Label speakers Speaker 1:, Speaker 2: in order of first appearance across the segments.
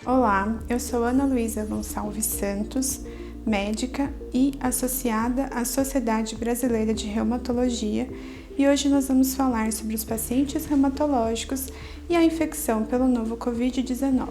Speaker 1: Olá, eu sou Ana Luísa Gonçalves Santos, médica e associada à Sociedade Brasileira de Reumatologia, e hoje nós vamos falar sobre os pacientes reumatológicos e a infecção pelo novo Covid-19.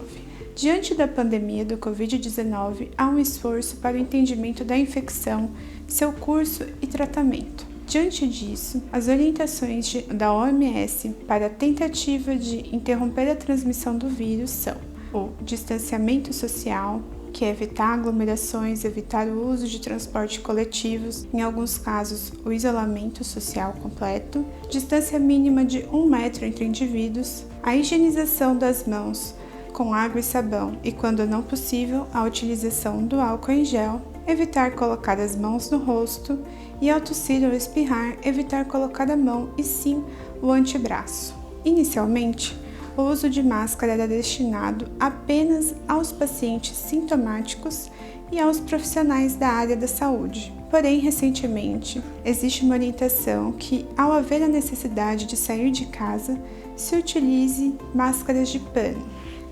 Speaker 1: Diante da pandemia do Covid-19, há um esforço para o entendimento da infecção, seu curso e tratamento. Diante disso, as orientações da OMS para a tentativa de interromper a transmissão do vírus são o distanciamento social, que é evitar aglomerações, evitar o uso de transporte coletivos, em alguns casos o isolamento social completo, distância mínima de 1 metro entre indivíduos, a higienização das mãos com água e sabão e, quando não possível, a utilização do álcool em gel, evitar colocar as mãos no rosto e, ao tossir ou espirrar, evitar colocar a mão e sim o antebraço. Inicialmente, o uso de máscara era destinado apenas aos pacientes sintomáticos e aos profissionais da área da saúde. Porém, recentemente, existe uma orientação que, ao haver a necessidade de sair de casa, se utilize máscaras de pano.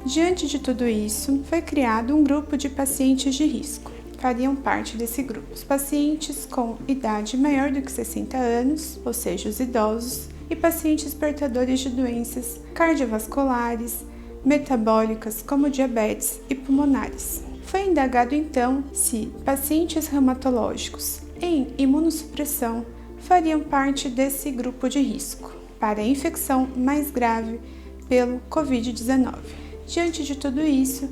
Speaker 1: Diante de tudo isso, foi criado um grupo de pacientes de risco. Fariam parte desse grupo os pacientes com idade maior do que 60 anos, ou seja, os idosos, e pacientes portadores de doenças cardiovasculares, metabólicas como diabetes e pulmonares. Foi indagado então se pacientes reumatológicos em imunossupressão fariam parte desse grupo de risco para a infecção mais grave pelo Covid-19. Diante de tudo isso,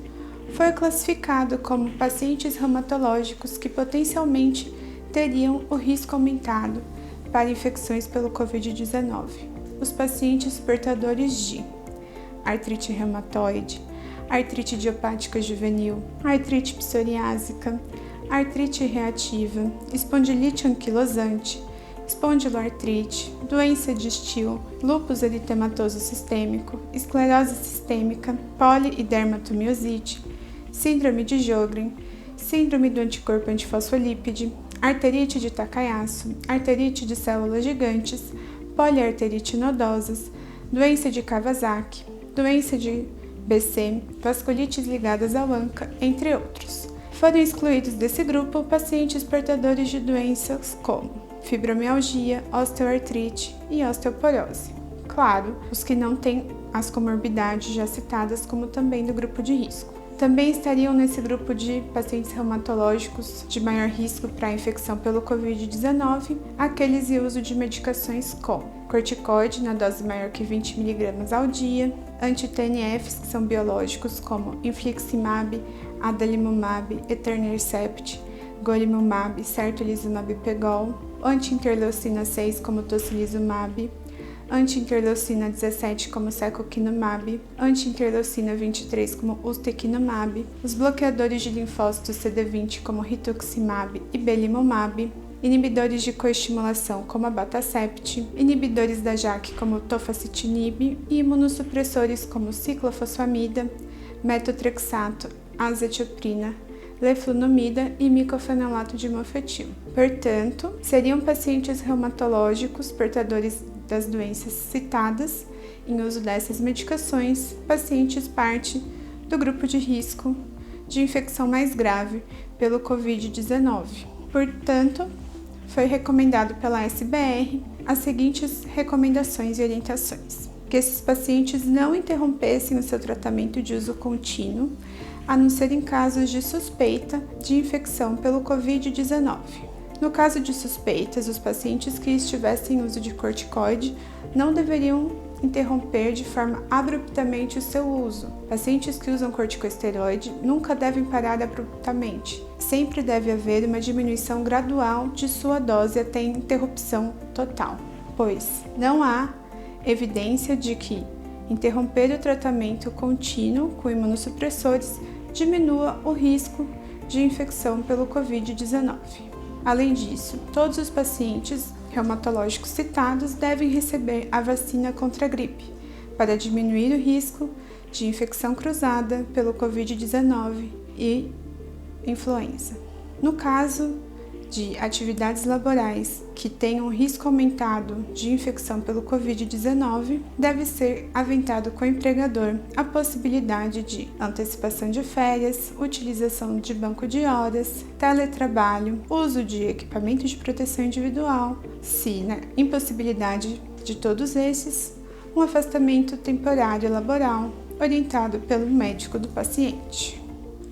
Speaker 1: foi classificado como pacientes reumatológicos que potencialmente teriam o risco aumentado para infecções pelo Covid-19. Os pacientes portadores de artrite reumatoide, artrite idiopática juvenil, artrite psoriásica, artrite reativa, espondilite anquilosante, espondiloartrite, doença de Still, lúpus eritematoso sistêmico, esclerose sistêmica, poli- e dermatomiosite, síndrome de Sjögren, síndrome do anticorpo antifosfolípide, arterite de Takayasu, arterite de células gigantes, poliarterite nodosas, doença de Kawasaki, doença de BC, vasculites ligadas ao ANCA, entre outros. Foram excluídos desse grupo pacientes portadores de doenças como fibromialgia, osteoartrite e osteoporose. Claro, os que não têm as comorbidades já citadas, como também do grupo de risco. Também estariam nesse grupo de pacientes reumatológicos de maior risco para a infecção pelo Covid-19 aqueles em uso de medicações como corticoide na dose maior que 20 mg ao dia, anti-TNFs, que são biológicos como infliximab, adalimumab, etanercept, golimumab, certolizumab pegol, anti-interleucina 6 como tocilizumab, anti-interleucina 17 como secukinumab, anti-interleucina 23 como ustekinumab, os bloqueadores de linfócitos CD20 como rituximab e belimumab, inibidores de coestimulação como abatacept, inibidores da JAK como tofacitinib e imunossupressores como ciclofosfamida, metotrexato, azatioprina, leflunomida e micofenolato de mofetil. Portanto, seriam pacientes reumatológicos portadores das doenças citadas em uso dessas medicações, pacientes parte do grupo de risco de infecção mais grave pelo Covid-19. Portanto, foi recomendado pela SBR as seguintes recomendações e orientações: que esses pacientes não interrompessem o seu tratamento de uso contínuo, a não ser em casos de suspeita de infecção pelo Covid-19. No caso de suspeitas, os pacientes que estivessem em uso de corticoide não deveriam interromper de forma abruptamente o seu uso. Pacientes que usam corticosteroide nunca devem parar abruptamente. Sempre deve haver uma diminuição gradual de sua dose até interrupção total, pois não há evidência de que interromper o tratamento contínuo com imunossupressores diminua o risco de infecção pelo Covid-19. Além disso, todos os pacientes reumatológicos citados devem receber a vacina contra a gripe, para diminuir o risco de infecção cruzada pelo Covid-19 e influenza. No caso de atividades laborais que tenham risco aumentado de infecção pelo Covid-19, deve ser aventado com o empregador a possibilidade de antecipação de férias, utilização de banco de horas, teletrabalho, uso de equipamento de proteção individual, se na impossibilidade de todos esses, um afastamento temporário laboral orientado pelo médico do paciente.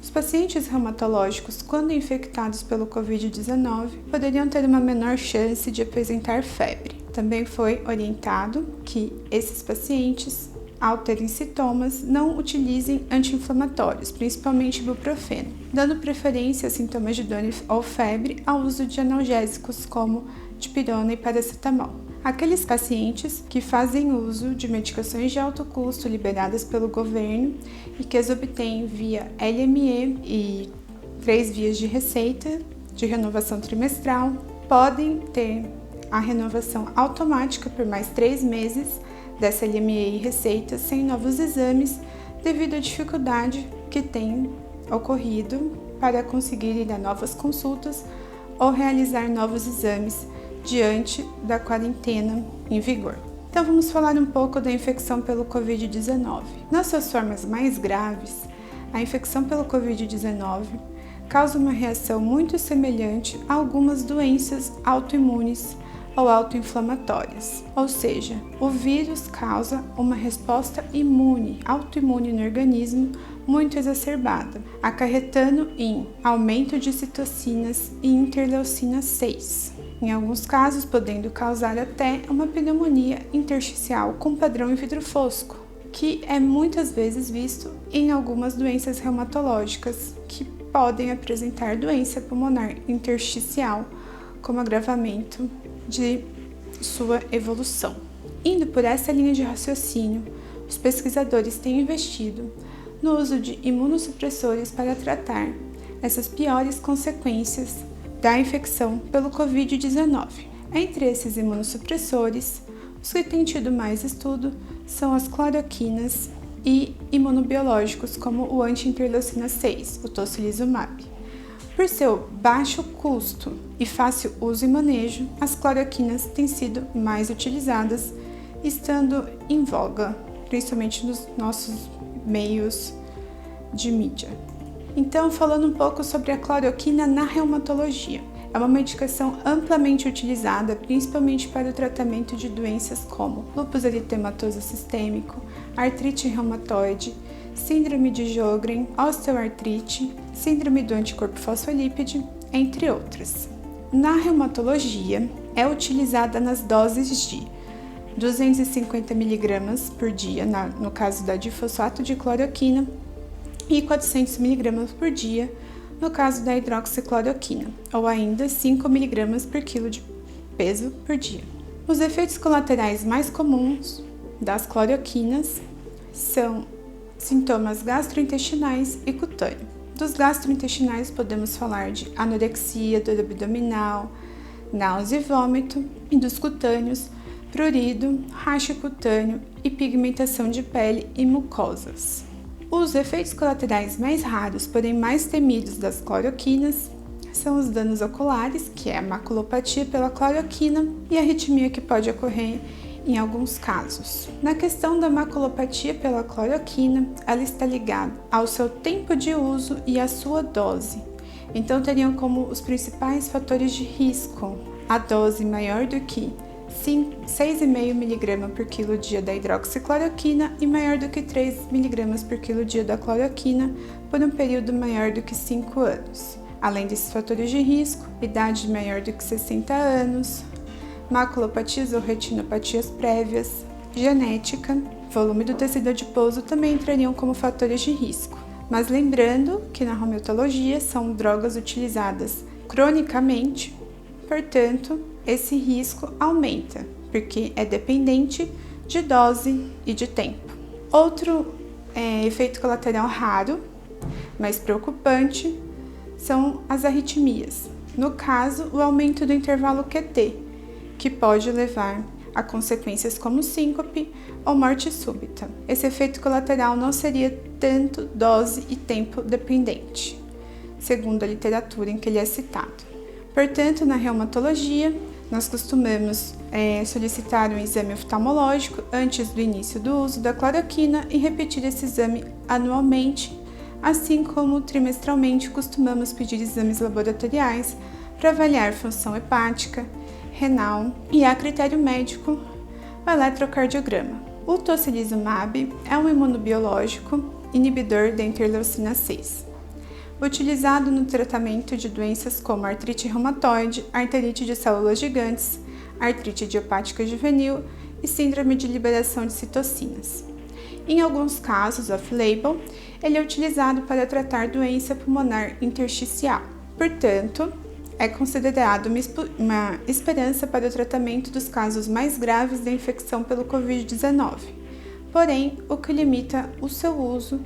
Speaker 1: Os pacientes reumatológicos, quando infectados pelo Covid-19, poderiam ter uma menor chance de apresentar febre. Também foi orientado que esses pacientes, ao terem sintomas, não utilizem anti-inflamatórios, principalmente ibuprofeno, dando preferência a sintomas de dor ou febre ao uso de analgésicos como dipirona e paracetamol. Aqueles pacientes que fazem uso de medicações de alto custo liberadas pelo governo e que as obtêm via LME e 3 vias de receita de renovação trimestral podem ter a renovação automática por mais 3 meses dessa LME e receita sem novos exames devido à dificuldade que tem ocorrido para conseguir ir a novas consultas ou realizar novos exames diante da quarentena em vigor. Então vamos falar um pouco da infecção pelo Covid-19. Nas suas formas mais graves, a infecção pelo Covid-19 causa uma reação muito semelhante a algumas doenças autoimunes ou autoinflamatórias, ou seja, o vírus causa uma resposta autoimune no organismo muito exacerbada, acarretando em aumento de citocinas e interleucina 6. Em alguns casos, podendo causar até uma pneumonia intersticial com padrão em vidro fosco, que é muitas vezes visto em algumas doenças reumatológicas que podem apresentar doença pulmonar intersticial como agravamento de sua evolução. Indo por essa linha de raciocínio, os pesquisadores têm investido no uso de imunossupressores para tratar essas piores consequências da infecção pelo Covid-19. Entre esses imunossupressores, os que têm tido mais estudo são as cloroquinas e imunobiológicos como o anti-interleucina 6, o tocilizumab. Por seu baixo custo e fácil uso e manejo, as cloroquinas têm sido mais utilizadas, estando em voga, principalmente nos nossos meios de mídia. Então, falando um pouco sobre a cloroquina na reumatologia. É uma medicação amplamente utilizada, principalmente para o tratamento de doenças como lúpus eritematoso sistêmico, artrite reumatoide, síndrome de Sjögren, osteoartrite, síndrome do anticorpo fosfolípide, entre outras. Na reumatologia, é utilizada nas doses de 250 mg por dia, no caso da difosfato de cloroquina, e 400 mg por dia, no caso da hidroxicloroquina, ou ainda 5 mg por quilo de peso por dia. Os efeitos colaterais mais comuns das cloroquinas são sintomas gastrointestinais e cutâneos. Dos gastrointestinais podemos falar de anorexia, dor abdominal, náusea e vômito, e dos cutâneos, prurido, racho cutâneo e pigmentação de pele e mucosas. Os efeitos colaterais mais raros, porém mais temidos das cloroquinas, são os danos oculares, que é a maculopatia pela cloroquina, e a arritmia que pode ocorrer em alguns casos. Na questão da maculopatia pela cloroquina, ela está ligada ao seu tempo de uso e à sua dose. Então, teriam como os principais fatores de risco a dose maior do que 6,5 mg por quilo dia da hidroxicloroquina e maior do que 3 mg por quilo dia da cloroquina por um período maior do que 5 anos. Além desses fatores de risco, idade maior do que 60 anos, maculopatias ou retinopatias prévias, genética, volume do tecido adiposo também entrariam como fatores de risco. Mas lembrando que na reumatologia são drogas utilizadas cronicamente, portanto, esse risco aumenta, porque é dependente de dose e de tempo. Outro efeito colateral raro, mas preocupante, são as arritmias. No caso, o aumento do intervalo QT, que pode levar a consequências como síncope ou morte súbita. Esse efeito colateral não seria tanto dose e tempo dependente, segundo a literatura em que ele é citado. Portanto, na reumatologia, nós costumamos solicitar um exame oftalmológico antes do início do uso da cloroquina e repetir esse exame anualmente, assim como trimestralmente costumamos pedir exames laboratoriais para avaliar função hepática, renal e, a critério médico, o eletrocardiograma. O tocilizumab é um imunobiológico inibidor da interleucina 6, utilizado no tratamento de doenças como artrite reumatoide, arterite de células gigantes, artrite idiopática juvenil e síndrome de liberação de citocinas. Em alguns casos off-label, ele é utilizado para tratar doença pulmonar intersticial. Portanto, é considerado uma esperança para o tratamento dos casos mais graves da infecção pelo Covid-19. Porém, o que limita o seu uso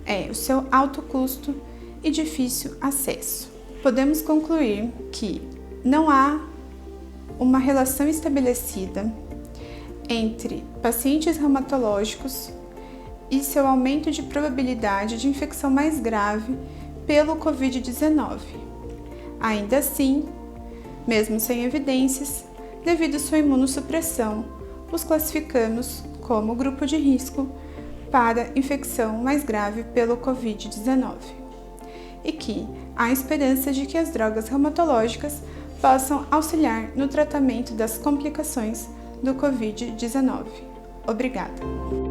Speaker 1: é o seu alto custo e difícil acesso. Podemos concluir que não há uma relação estabelecida entre pacientes reumatológicos e seu aumento de probabilidade de infecção mais grave pelo Covid-19. Ainda assim, mesmo sem evidências, devido à sua imunossupressão, os classificamos como grupo de risco para infecção mais grave pelo Covid-19. E que há esperança de que as drogas reumatológicas possam auxiliar no tratamento das complicações do Covid-19. Obrigada!